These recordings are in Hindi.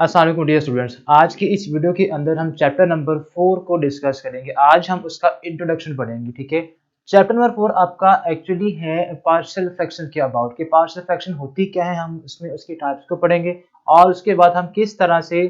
अस्सलाम वालेकुम डियर स्टूडेंट्स। आज की इस वीडियो के अंदर हम चैप्टर नंबर 4 को डिस्कस करेंगे। आज हम उसका इंट्रोडक्शन पढ़ेंगे, ठीक है। चैप्टर नंबर 4 आपका एक्चुअली है पार्शियल फ्रैक्शन के अबाउट, कि पार्शियल फ्रैक्शन होती क्या है, हम उसमें उसकी टाइप्स को पढ़ेंगे और उसके बाद हम किस तरह से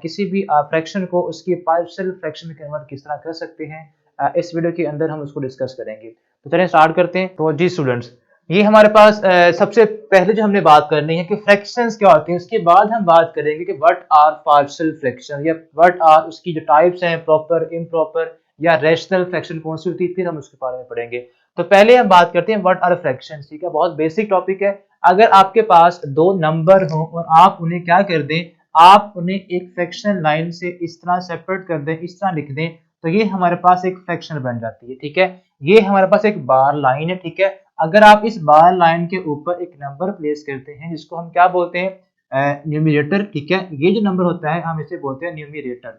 किसी भी फ्रैक्शन को उसकी पार्शियल फ्रैक्शन में कन्वर्ट किस तरह कर सकते हैं। इस वीडियो के अंदर हम उसको डिस्कस करेंगे। तो चलिए स्टार्ट करते हैं। तो जी स्टूडेंट्स, ये हमारे पास सबसे पहले जो हमने बात करनी है कि फ्रैक्शंस क्या होती हैं, उसके बाद हम बात करेंगे कि व्हाट आर पार्शियल फ्रैक्शन या व्हाट आर उसकी जो टाइप्स हैं, प्रॉपर, इम्प्रॉपर या रैशनल फ्रैक्शन कौन सी होती है, फिर हम उसके बारे में पढ़ेंगे। तो पहले हम बात करते हैं व्हाट आर फ्रैक्शंस, ठीक है। बहुत बेसिक टॉपिक है। अगर आपके पास दो नंबर हो और आप उन्हें क्या कर दें, आप उन्हें एक फ्रैक्शन लाइन से इस तरह सेपरेट कर दें, इस तरह लिख दें, तो ये हमारे पास एक फ्रैक्शन बन जाती है, ठीक है। ये हमारे पास एक बार लाइन है, ठीक है। अगर आप इस बार लाइन के ऊपर एक नंबर प्लेस करते हैं जिसको हम क्या बोलते हैं, न्यूमरेटर, ठीक है। ये जो नंबर होता है हम इसे बोलते हैं न्यूमरेटर,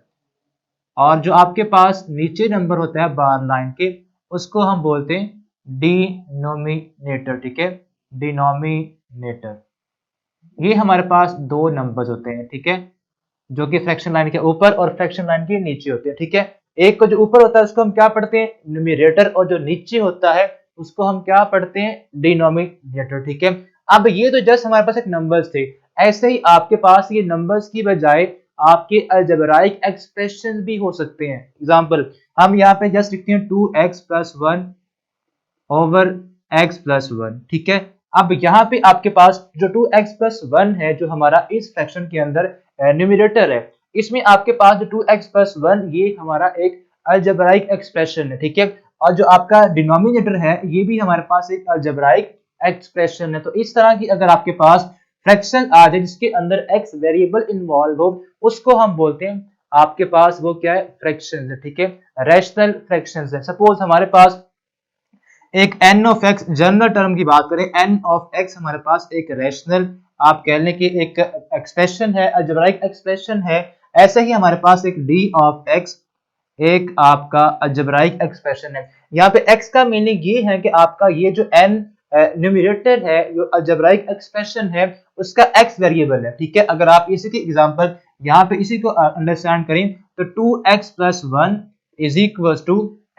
और जो आपके पास नीचे नंबर होता है बार लाइन के, उसको हम बोलते हैं डिनोमिनेटर, ठीक है। डिनोमिनेटर। ये हमारे पास दो नंबर्स होते हैं, ठीक है, जो कि फ्रैक्शन लाइन के ऊपर और फ्रैक्शन लाइन के नीचे होते हैं, ठीक है। एक को जो ऊपर होता है उसको हम क्या पढ़ते हैं, न्यूमरेटर, और जो नीचे होता है उसको हम क्या पढ़ते हैं, डिनोमिनेटर, ठीक है। अब ये तो जस्ट हमारे पास एक नंबर्स थे। ऐसे ही आपके पास ये नंबर्स की बजाय आपके अलजेब्राइक एक्सप्रेशन भी हो सकते हैं। एग्जांपल, हम यहाँ पे जस्ट लिखते हैं 2x + 1 ओवर x + 1, ठीक है। अब यहाँ पे आपके पास जो 2x + 1 है, जो हमारा इस फ्रैक्शन के अंदर न्यूमरेटर है, इसमें आपके पास जो 2x + 1 ये हमारा एक अलजेब्राइक एक्सप्रेशन है, ठीक है। और जो आपका डिनोमिनेटर है ये भी हमारे पास एक अलजेब्राइक एक्सप्रेशन है। तो इस तरह की अगर आपके पास फ्रैक्शन आ जाए जिसके अंदर x वेरिएबल इन्वॉल्व हो, उसको हम बोलते हैं, आपके पास वो क्या है, फ्रैक्शन है, ठीक है। रैशनल फ्रैक्शन है। सपोज हमारे पास एक n of x, general term की बात करें, n ऑफ x हमारे पास एक रैशनल, आप कह लें कि एक एक्सप्रेशन है, अलजेब्राइक एक्सप्रेशन है। ऐसे ही हमारे पास एक d ऑफ x एक आपका अलजेब्राइक एक्सप्रेशन है। यहाँ पे x का मीनिंग ये है कि आपका ये जो n न्यूमरेटर है, जो अलजेब्राइक एक्सप्रेशन है, उसका x वेरिएबल है, ठीक है। अगर आप इसी की एग्जांपल यहाँ पे इसी को अंडरस्टैंड करें तो 2x + 1 is equal to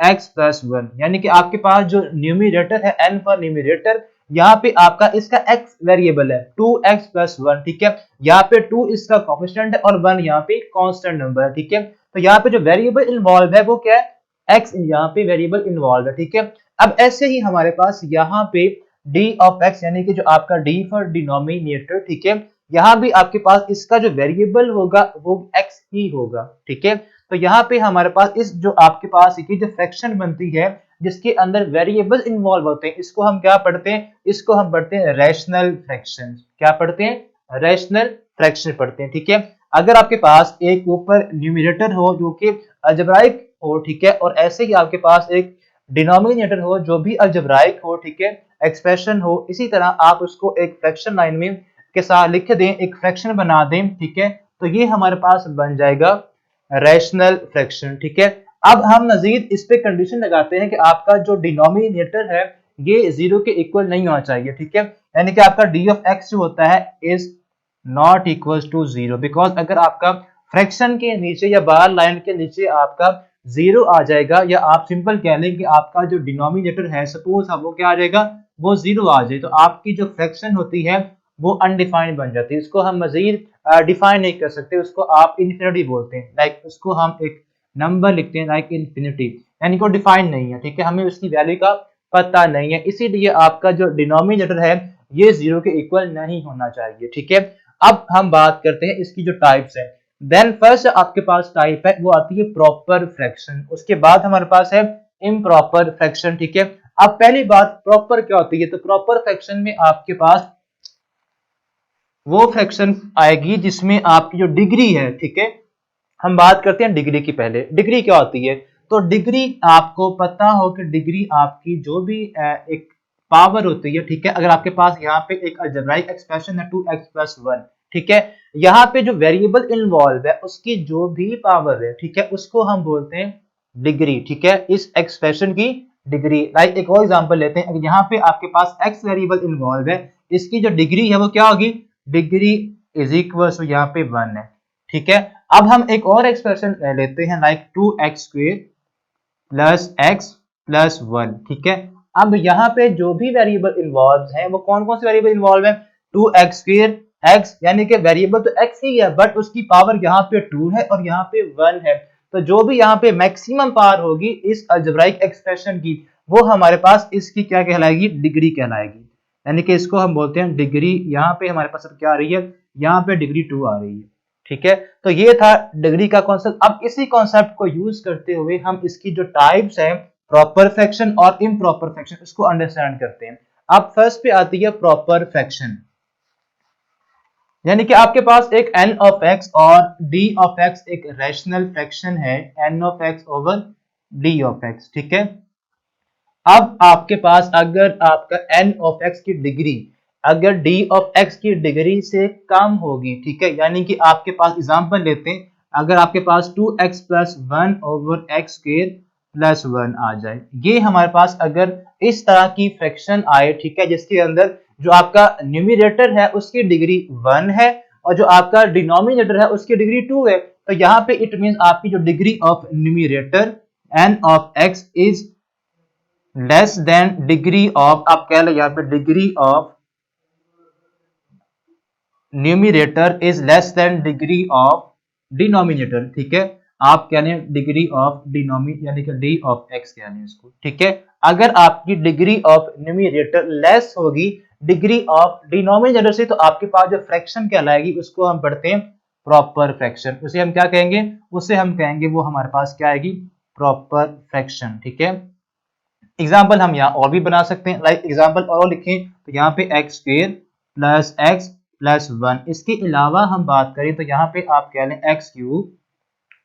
x + 1, यानी कि आपके पास जो न्यूमरेटर है n फॉर न्यूमरेटर, यहाँ पे आपका इसका x वेरिएबल है 2x + 1, ठीक है। यहाँ पे 2 इसका कोफिशिएंट है और 1 यहाँ पे कांस्टेंट नंबर है, ठीक है। तो यहाँ पे जो वेरिएबल इन्वॉल्व है वो क्या है, x यहाँ पे वेरिएबल इन्वॉल्व है, ठीक है। अब ऐसे ही हमारे पास यहाँ पे d ऑफ x, यानी कि जो आपका d फॉर डिनोमिनेटर, ठीक है, यहाँ भी आपके पास इसका जो वेरिएबल होगा वो x ही होगा, ठीक है। तो यहाँ पे हमारे पास इस जो आपके पास की जो फ्रैक्शन बनती है जिसके अंदर वेरिएबल इन्वॉल्व होते हैं, इसको हम क्या पढ़ते हैं, इसको हम पढ़ते हैं रैशनल फ्रैक्शन। क्या पढ़ते हैं, रैशनल फ्रैक्शन पढ़ते हैं, ठीक है। अगर आपके पास एक ऊपर न्यूमरेटर हो जो कि अलजेब्राइक हो, ठीक है, और ऐसे ही आपके पास एक डिनोमिनेटर हो जो भी अलजेब्राइक हो, ठीक है, एक्सप्रेशन हो, इसी तरह आप उसको एक फ्रैक्शन लाइन में के साथ लिख दें, एक फ्रैक्शन बना दें, ठीक है, तो ये हमारे पास बन जाएगा रैशनल फ्रैक्शन, ठीक है। अब हम मजीद इस पे कंडीशन लगाते हैं कि आपका जो डिनोमिनेटर है ये 0 के इक्वल नहीं होना चाहिए, ठीक है। यानी कि आपका d ऑफ x जो होता है is not equal to 0, because अगर आपका फ्रैक्शन के नीचे या बार लाइन के नीचे आपका 0 आ जाएगा, या आप सिंपल कह लें कि आपका जो डिनोमिनेटर है, सपोज वो क्या आ जाएगा, वो 0 आ जाए, तो आपकी जो फ्रैक्शन होती है वो अनडिफाइंड बन जाती है। इसको हम मजीद डिफाइन नहीं कर सकते, उसको आप इन्फिनिटी बोलते हैं, लाइक उसको हम एक नंबर लिखते हैं लाइक इन्फिनिटी, यानी कि डिफाइन नहीं है, ठीक है, हमें उसकी वैल्यू का पता नहीं है, इसीलिए आपका जो डिनोमिनेटर है ये 0 के इक्वल नहीं होना चाहिए, ठीक है। अब हम बात करते हैं इसकी जो टाइप्स है। देन फर्स्ट आपके पास टाइप है वो आती है प्रॉपर फ्रैक्शन, उसके बाद हमारे पास है इम्प्रॉपर फ्रैक्शन, ठीक है। अब पहली बात प्रॉपर क्या होती है, तो प्रॉपर फ्रैक्शन में आपके पास वो फ्रैक्शन आएगी जिसमें आपकी जो डिग्री है, ठीक है, हम बात करते हैं डिग्री की। पहले डिग्री क्या होती है, तो डिग्री आपको पता हो कि डिग्री आपकी जो भी एक पावर होती है, ठीक है। अगर आपके पास यहाँ पे एक अलजेब्राइक एक्सप्रेशन है 2x + 1, ठीक है, यहाँ पे जो वेरिएबल इन्वॉल्व है उसकी जो भी पावर है, ठीक है, उसको हम बोलते हैं डिग्री, ठीक है, इस एक्सप्रेशन की डिग्री। लाइक एक और एग्जांपल लेते हैं, अगर यहाँ पे आपके पास x वेरिएबल इन्वॉल्व है, इसकी जो डिग्री है वो क्या होगी, डिग्री इज इक्वल टू यहाँ पे 1 है, ठीक है। अब हम एक और एक्सप्रेशन लेते हैं like 2x² plus x plus 1, ठीक है। अब यहाँ पे जो भी वेरिएबल इन्वॉल्व है वो कौन कौन से वेरिएबल इन्वॉल्व है? 2x² x, यानी कि वेरिएबल तो x ही है बट उसकी पावर यहाँ पे 2 है और यहाँ पे 1 है। तो जो भी यहाँ पे मैक्सिमम पावर होगी इस अलजेब्राइक एक्सप्रेशन की, वो हमारे पास इसकी क्या कहलाएगी? डिग्री कहलाएगी। यानी कि इसको हम बोलते हैं डिग्री। यहाँ पे हमारे पास अब क्या आ रही है? यहाँ पे डिग्री 2 आ रही है, ठीक है। तो ये था डिग्री का कॉन्सेप्ट। अब इसी कॉन्सेप्ट को यूज करते हुए हम इसकी जो टाइप्स हैं, प्रॉपर फ्रैक्शन और इम्प्रॉपर फ्रैक्शन, इसको अंडरस्टैंड करते हैं। अब फर्स्ट पे आती है प्रॉपर फ्रैक्शन, यानी कि आपके पास एक n ऑफ x और d ऑफ x एक रैशनल फ्रैक्शन है, n of x over d of x, ठीक है। अब आपके पास अगर आपका n ऑफ x की डिग्री अगर d ऑफ x की डिग्री से कम होगी, ठीक है, यानी कि आपके पास एग्जांपल लेते हैं, अगर आपके पास 2x plus 1 over x square plus 1 आ जाए, ये हमारे पास अगर इस तरह की फ्रैक्शन आए, ठीक है, जिसके अंदर जो आपका न्यूमरेटर है उसकी डिग्री 1 है और जो आपका डिनोमिनेटर है उसकी डिग्री 2 है, तो यहाँ पे इट मींस आपकी जो degree of numerator n of x is less than degree of, आप कह लो यहाँ पे degree of numerator is less than degree of denominator, ठीक है। आप कह लें डिग्री ऑफ डिनोमिनेटर यानी कि डी ऑफ एक्स कह लें इसको, ठीक है। अगर आपकी डिग्री ऑफ न्यूमरेटर लेस होगी डिग्री ऑफ डिनोमिनेटर से, तो आपके पास जो फ्रैक्शन कहलाएगी उसको हम पढ़ते हैं प्रॉपर फ्रैक्शन। उसे हम क्या कहेंगे? उसे हम कहेंगे वो हमारे पास क्या आएगी? प्रॉपर फ्रैक्शन, ठीक है। एग्जाम्पल हम यहाँ और भी बना सकते हैं, लाइक एग्जाम्पल और लिखें तो यहाँ पे x square plus x plus 1। इसके अलावा हम बात करें तो यहाँ पे आप कह लें एक्स क्यूब,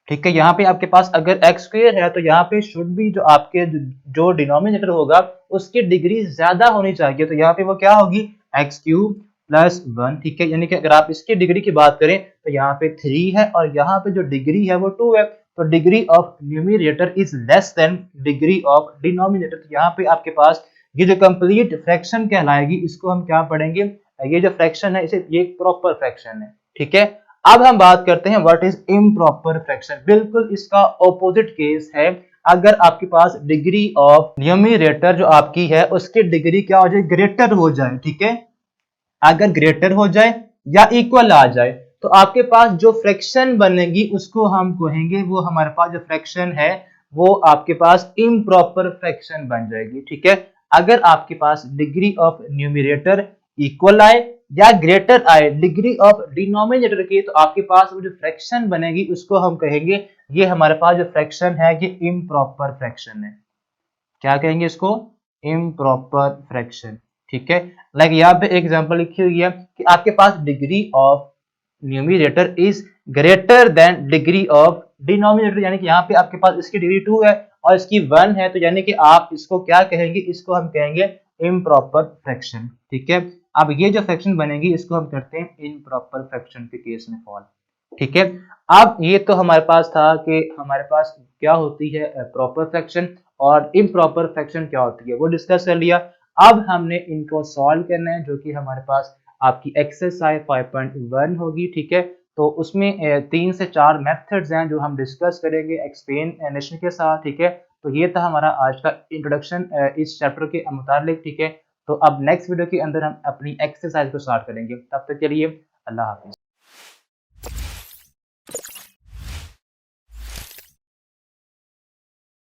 ठीक है। यहाँ पे आपके पास अगर एक्स स्क्वायर है तो यहाँ पे शुड भी जो आपके जो डिनोमिनेटर होगा उसकी डिग्री ज्यादा होनी चाहिए, तो यहाँ पे वो क्या होगी? एक्स क्यूब प्लस 1, ठीक है। यानी कि अगर आप इसकी डिग्री की बात करें तो यहाँ पे 3 है और यहाँ पे जो डिग्री है वो 2 है, तो degree of numerator is less than degree of denominator. तो यहाँ पे आपके पास ये जो कंप्लीट फ्रैक्शन कहलाएगी इसको हम क्या पढ़ेंगे? ये जो फ्रैक्शन है इसे ये प्रॉपर फ्रैक्शन है, ठीक है। अब हम बात करते हैं व्हाट इज इम्प्रॉपर फ्रैक्शन। बिल्कुल इसका ऑपोजिट केस है। अगर आपके पास डिग्री ऑफ न्यूमरेटर जो आपकी है उसकी डिग्री क्या हो जाए? ग्रेटर हो जाए, ठीक है। अगर ग्रेटर हो जाए या इक्वल आ जाए तो आपके पास जो फ्रैक्शन बनेगी उसको हम कहेंगे, वो हमारे पास जो फ्रैक्शन है वो आपके पास इम्प्रॉपर फ्रैक्शन बन जाएगी, ठीक है। अगर आपके पास डिग्री ऑफ न्यूमरेटर इक्वल आए या ग्रेटर आए डिग्री ऑफ डिनोमिनेटर की, तो आपके पास वो जो फ्रैक्शन बनेगी उसको हम कहेंगे ये हमारे पास जो फ्रैक्शन है ये इम्प्रॉपर फ्रैक्शन है। क्या कहेंगे इसको? इम्प्रॉपर फ्रैक्शन, ठीक है। लाइक यहाँ पे एग्जांपल लिखी हुई है कि आपके पास degree of numerator is greater than degree of denominator, यानी कि यहाँ पे आपके पास इसकी डिग्री 2 है और इसकी 1 है, तो यानी कि आप इसको क्या कहेंगे? इसको हम कहेंगे इम्प्रॉपर फ्रैक्शन, ठीक है। अब ये जो फ्रैक्शन बनेगी इसको हम करते हैं इम्प्रॉपर फ्रैक्शन के केस में फॉल, ठीक है। अब ये तो हमारे पास था कि हमारे पास क्या होती है प्रॉपर फ्रैक्शन और इम्प्रॉपर फ्रैक्शन क्या होती है वो डिस्कस कर लिया। अब हमने इनको सॉल्व करना है जो कि हमारे पास आपकी एक्सरसाइज 5.1 होगी, ठीक है। तो उसमें 3 से 4 मेथड्स हैं जो हम डिस्कस करेंगे एक्सप्लेनेशन के साथ, ठीक है। तो ये था हमारा आज का इंट्रोडक्शन इस चैप्टर के मुतालिक, ठीक है। तो अब नेक्स्ट वीडियो के अंदर हम अपनी एक्सरसाइज को स्टार्ट करेंगे। तब तक के लिए अल्लाह हाफिज।